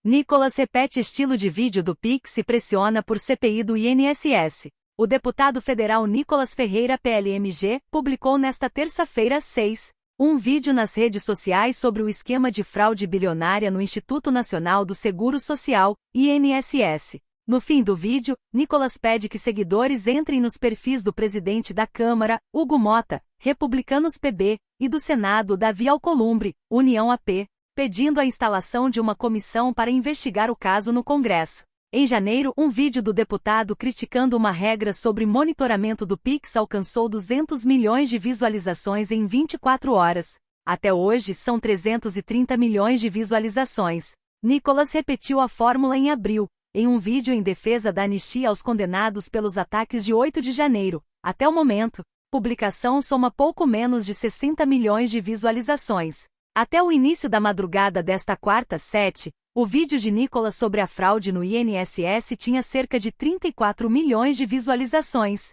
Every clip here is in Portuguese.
Nicolas repete estilo de vídeo do Pix e pressiona por CPI do INSS. O deputado federal Nicolas Ferreira PLMG publicou nesta terça-feira, 6, um vídeo nas redes sociais sobre o esquema de fraude bilionária no Instituto Nacional do Seguro Social, INSS. No fim do vídeo, Nicolas pede que seguidores entrem nos perfis do presidente da Câmara, Hugo Mota, Republicanos PB, e do Senado, Davi Alcolumbre, União AP, pedindo a instalação de uma comissão para investigar o caso no Congresso. Em janeiro, um vídeo do deputado criticando uma regra sobre monitoramento do Pix alcançou 200 milhões de visualizações em 24 horas. Até hoje são 330 milhões de visualizações. Nicolas repetiu a fórmula em abril, em um vídeo em defesa da anistia aos condenados pelos ataques de 8 de janeiro. Até o momento, publicação soma pouco menos de 60 milhões de visualizações. Até o início da madrugada desta quarta, 7, o vídeo de Nicolas sobre a fraude no INSS tinha cerca de 34 milhões de visualizações.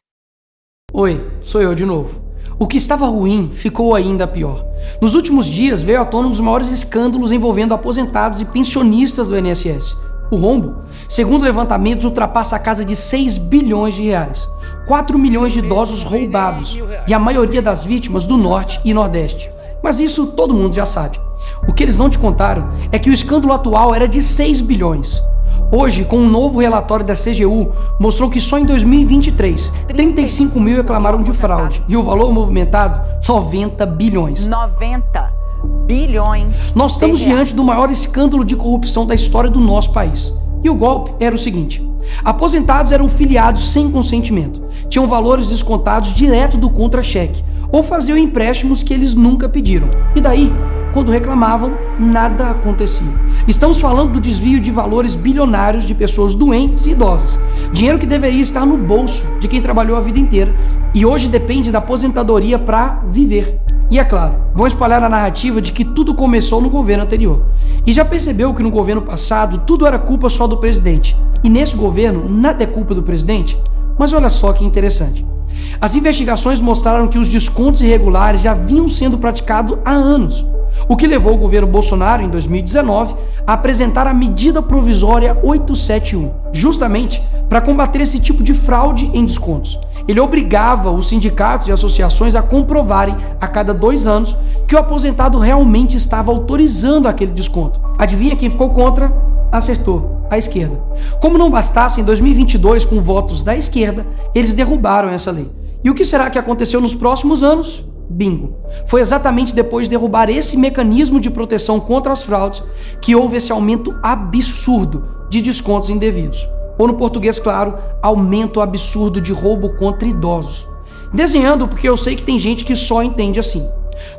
Oi, sou eu de novo. O que estava ruim ficou ainda pior. Nos últimos dias veio à tona um dos maiores escândalos envolvendo aposentados e pensionistas do INSS. O rombo, segundo levantamentos, ultrapassa a casa de 6 bilhões de reais. 4 milhões de idosos roubados, e a maioria das vítimas do Norte e Nordeste. Mas isso todo mundo já sabe. O que eles não te contaram é que o escândalo atual era de 6 bilhões. Hoje, com um novo relatório da CGU, mostrou que só em 2023, 35 mil reclamaram de fraude. E o valor movimentado, 90 bilhões. 90 bilhões. Nós estamos diante do maior escândalo de corrupção da história do nosso país. E o golpe era o seguinte: aposentados eram filiados sem consentimento, tinham valores descontados direto do contra-cheque, ou faziam empréstimos que eles nunca pediram. E daí, quando reclamavam, nada acontecia. Estamos falando do desvio de valores bilionários de pessoas doentes e idosas. Dinheiro que deveria estar no bolso de quem trabalhou a vida inteira e hoje depende da aposentadoria para viver. E é claro, vão espalhar a narrativa de que tudo começou no governo anterior. E já percebeu que no governo passado tudo era culpa só do presidente. E nesse governo nada é culpa do presidente? Mas olha só que interessante. As investigações mostraram que os descontos irregulares já vinham sendo praticados há anos, o que levou o governo Bolsonaro, em 2019, a apresentar a medida provisória 871, justamente para combater esse tipo de fraude em descontos. Ele obrigava os sindicatos e associações a comprovarem, a cada 2 anos, que o aposentado realmente estava autorizando aquele desconto. Adivinha quem ficou contra? Acertou, a esquerda. Como não bastasse, em 2022, com votos da esquerda, eles derrubaram essa lei. E o que será que aconteceu nos próximos anos? Bingo! Foi exatamente depois de derrubar esse mecanismo de proteção contra as fraudes que houve esse aumento absurdo de descontos indevidos. Ou no português claro, aumento absurdo de roubo contra idosos. Desenhando porque eu sei que tem gente que só entende assim.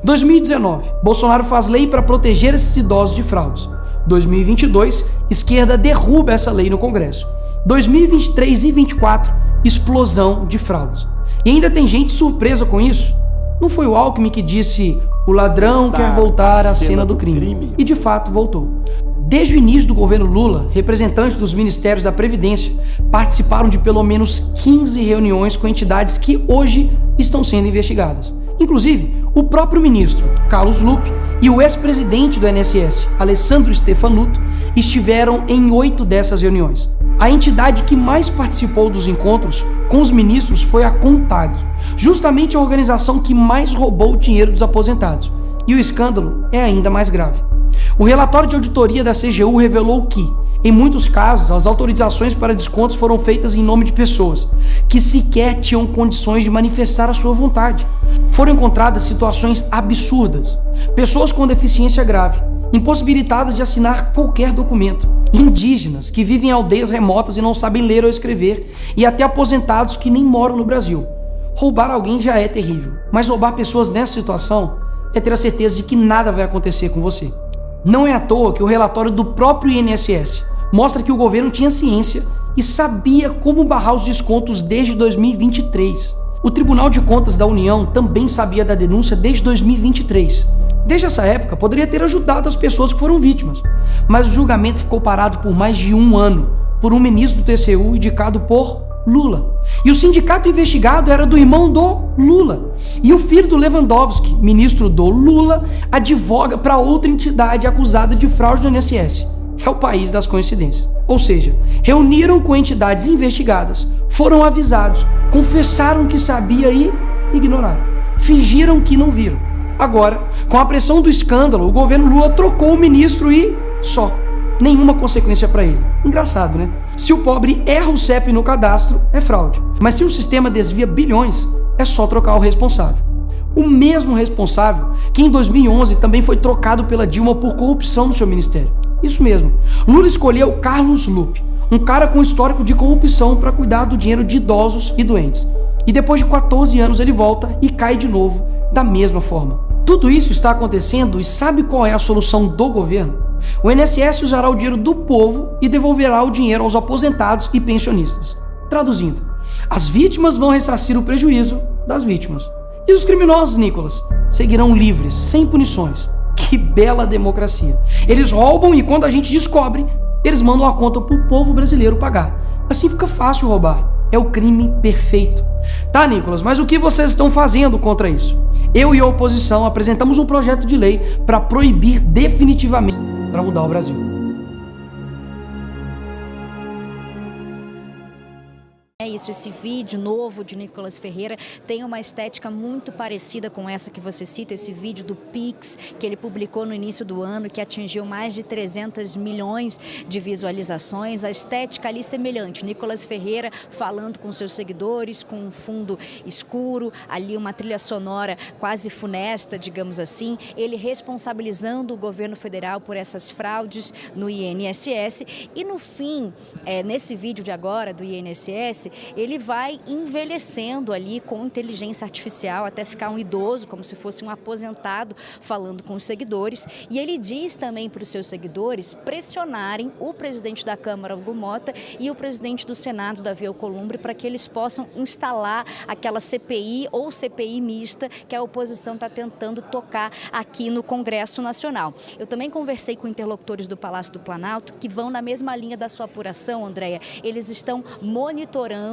2019, Bolsonaro faz lei para proteger esses idosos de fraudes. 2022, esquerda derruba essa lei no Congresso. 2023 e 2024, explosão de fraudes. E ainda tem gente surpresa com isso. Não foi o Alckmin que disse: o ladrão quer voltar à cena do crime. E de fato voltou. Desde o início do governo Lula, representantes dos ministérios da Previdência participaram de pelo menos 15 reuniões com entidades que hoje estão sendo investigadas. Inclusive, o próprio ministro, Carlos Lupe, e o ex-presidente do INSS, Alessandro Stefanuto, estiveram em 8 dessas reuniões. A entidade que mais participou dos encontros com os ministros foi a CONTAG, justamente a organização que mais roubou o dinheiro dos aposentados. E o escândalo é ainda mais grave. O relatório de auditoria da CGU revelou que, em muitos casos, as autorizações para descontos foram feitas em nome de pessoas que sequer tinham condições de manifestar a sua vontade. Foram encontradas situações absurdas. Pessoas com deficiência grave, impossibilitadas de assinar qualquer documento, indígenas que vivem em aldeias remotas e não sabem ler ou escrever, e até aposentados que nem moram no Brasil. Roubar alguém já é terrível, mas roubar pessoas nessa situação é ter a certeza de que nada vai acontecer com você. Não é à toa que o relatório do próprio INSS mostra que o governo tinha ciência e sabia como barrar os descontos desde 2023. O Tribunal de Contas da União também sabia da denúncia desde 2023. Desde essa época, poderia ter ajudado as pessoas que foram vítimas, mas o julgamento ficou parado por mais de 1 ano, por um ministro do TCU indicado por Lula. E o sindicato investigado era do irmão do Lula. E o filho do Lewandowski, ministro do Lula, advoga para outra entidade acusada de fraude no INSS. é o país das coincidências. Ou seja, reuniram com entidades investigadas, foram avisados, confessaram que sabia e ignoraram. Fingiram que não viram. Agora, com a pressão do escândalo, o governo Lula trocou o ministro e só. Nenhuma consequência para ele. Engraçado, né? Se o pobre erra o CEP no cadastro, é fraude. Mas se o sistema desvia bilhões, é só trocar o responsável. O mesmo responsável que em 2011 também foi trocado pela Dilma por corrupção no seu ministério. Isso mesmo. Lula escolheu Carlos Lupe, um cara com histórico de corrupção para cuidar do dinheiro de idosos e doentes. E depois de 14 anos ele volta e cai de novo da mesma forma. Tudo isso está acontecendo e sabe qual é a solução do governo? O INSS usará o dinheiro do povo e devolverá o dinheiro aos aposentados e pensionistas. Traduzindo, as vítimas vão ressarcir o prejuízo das vítimas. E os criminosos, Nicolas, seguirão livres, sem punições. Que bela democracia. Eles roubam e quando a gente descobre, eles mandam a conta pro povo brasileiro pagar. Assim fica fácil roubar. É o crime perfeito. Tá, Nicolas, mas o que vocês estão fazendo contra isso? Eu e a oposição apresentamos um projeto de lei para proibir definitivamente, para mudar o Brasil. É isso, esse vídeo novo de Nicolas Ferreira tem uma estética muito parecida com essa que você cita, esse vídeo do Pix que ele publicou no início do ano, que atingiu mais de 300 milhões de visualizações. A estética ali semelhante, Nicolas Ferreira falando com seus seguidores, com um fundo escuro, ali uma trilha sonora quase funesta, digamos assim, ele responsabilizando o governo federal por essas fraudes no INSS e no fim, nesse vídeo de agora do INSS, ele vai envelhecendo ali com inteligência artificial até ficar um idoso, como se fosse um aposentado, falando com os seguidores. E ele diz também para os seus seguidores pressionarem o presidente da Câmara, Hugo Mota, e o presidente do Senado, Davi Alcolumbre, para que eles possam instalar aquela CPI ou CPI mista que a oposição está tentando tocar aqui no Congresso Nacional. Eu também conversei com interlocutores do Palácio do Planalto que vão na mesma linha da sua apuração, Andréia. Eles estão monitorando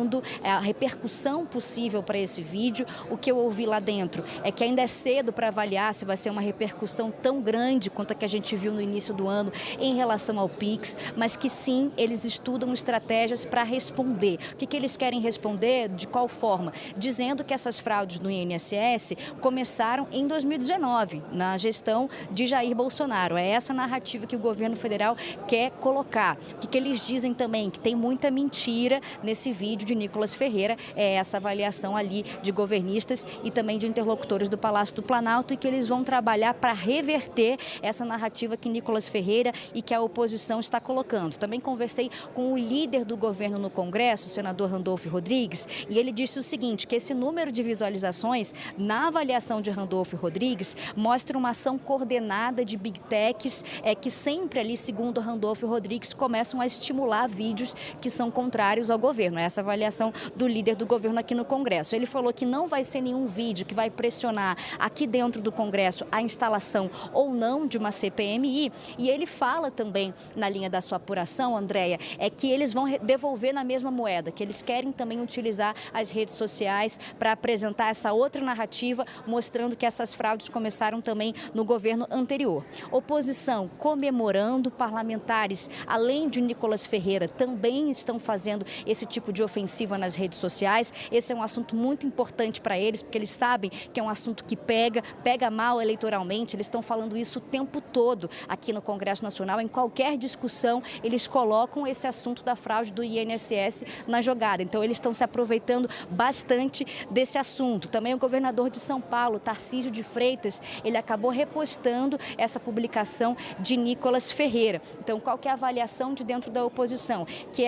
a repercussão possível para esse vídeo. O que eu ouvi lá dentro é que ainda é cedo para avaliar se vai ser uma repercussão tão grande quanto a que a gente viu no início do ano em relação ao Pix, mas que sim, eles estudam estratégias para responder. O que eles querem responder? De qual forma? Dizendo que essas fraudes no INSS começaram em 2019, na gestão de Jair Bolsonaro. É essa narrativa que o governo federal quer colocar. O que eles dizem também? Que tem muita mentira nesse vídeo de Nicolas Ferreira, é essa avaliação ali de governistas e também de interlocutores do Palácio do Planalto e que eles vão trabalhar para reverter essa narrativa que Nicolas Ferreira e que a oposição está colocando. Também conversei com o líder do governo no Congresso, o senador Randolfo Rodrigues, e ele disse o seguinte, que esse número de visualizações na avaliação de Randolfo Rodrigues mostra uma ação coordenada de Big Techs que sempre ali, segundo Randolfo Rodrigues, começam a estimular vídeos que são contrários ao governo. Essa avaliação do líder do governo aqui no Congresso. Ele falou que não vai ser nenhum vídeo que vai pressionar aqui dentro do Congresso a instalação ou não de uma CPMI. E ele fala também, na linha da sua apuração, Andréia, que eles vão devolver na mesma moeda, que eles querem também utilizar as redes sociais para apresentar essa outra narrativa, mostrando que essas fraudes começaram também no governo anterior. Oposição comemorando, parlamentares, além de Nicolas Ferreira, também estão fazendo esse tipo de ofensiva nas redes sociais. Esse é um assunto muito importante para eles, porque eles sabem que é um assunto que pega mal eleitoralmente. Eles estão falando isso o tempo todo aqui no Congresso Nacional. Em qualquer discussão, eles colocam esse assunto da fraude do INSS na jogada. Então, eles estão se aproveitando bastante desse assunto. Também o governador de São Paulo, Tarcísio de Freitas, ele acabou repostando essa publicação de Nicolas Ferreira. Então, qual que é a avaliação de dentro da oposição? Que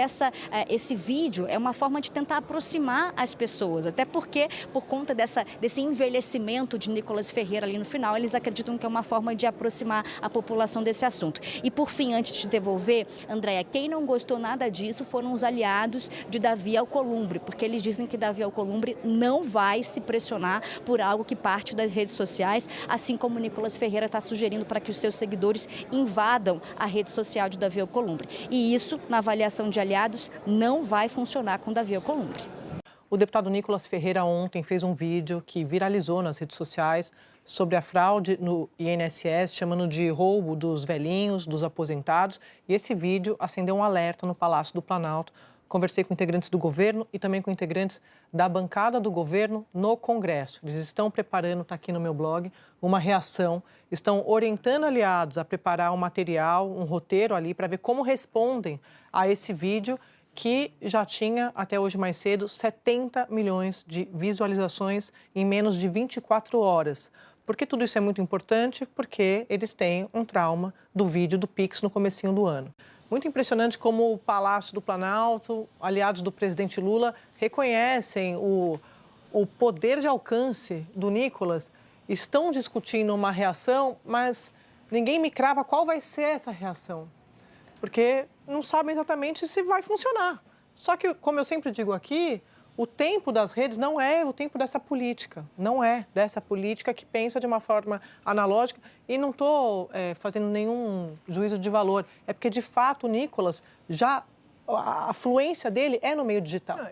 esse vídeo é uma forma de tentar aproximar as pessoas, até porque, por conta desse envelhecimento de Nicolas Ferreira ali no final, eles acreditam que é uma forma de aproximar a população desse assunto. E por fim, antes de devolver, Andréia, quem não gostou nada disso foram os aliados de Davi Alcolumbre, porque eles dizem que Davi Alcolumbre não vai se pressionar por algo que parte das redes sociais, assim como Nicolas Ferreira está sugerindo para que os seus seguidores invadam a rede social de Davi Alcolumbre. E isso, na avaliação de aliados, não vai funcionar com Davi Alcolumbre. O deputado Nicolas Ferreira ontem fez um vídeo que viralizou nas redes sociais sobre a fraude no INSS, chamando de roubo dos velhinhos, dos aposentados. E esse vídeo acendeu um alerta no Palácio do Planalto. Conversei com integrantes do governo e também com integrantes da bancada do governo no Congresso. Eles estão preparando, está aqui no meu blog, uma reação, estão orientando aliados a preparar um material, um roteiro ali para ver como respondem a esse vídeo que já tinha, até hoje mais cedo, 70 milhões de visualizações em menos de 24 horas. Por que tudo isso é muito importante? Porque eles têm um trauma do vídeo do Pix no comecinho do ano. Muito impressionante como o Palácio do Planalto, aliados do presidente Lula, reconhecem o poder de alcance do Nicolas, estão discutindo uma reação, mas ninguém me crava qual vai ser essa reação, porque não sabem exatamente se vai funcionar. Só que, como eu sempre digo aqui, o tempo das redes não é o tempo dessa política, não é dessa política que pensa de uma forma analógica. E não estou fazendo nenhum juízo de valor, é porque, de fato, o Nicolas, a fluência dele é no meio digital.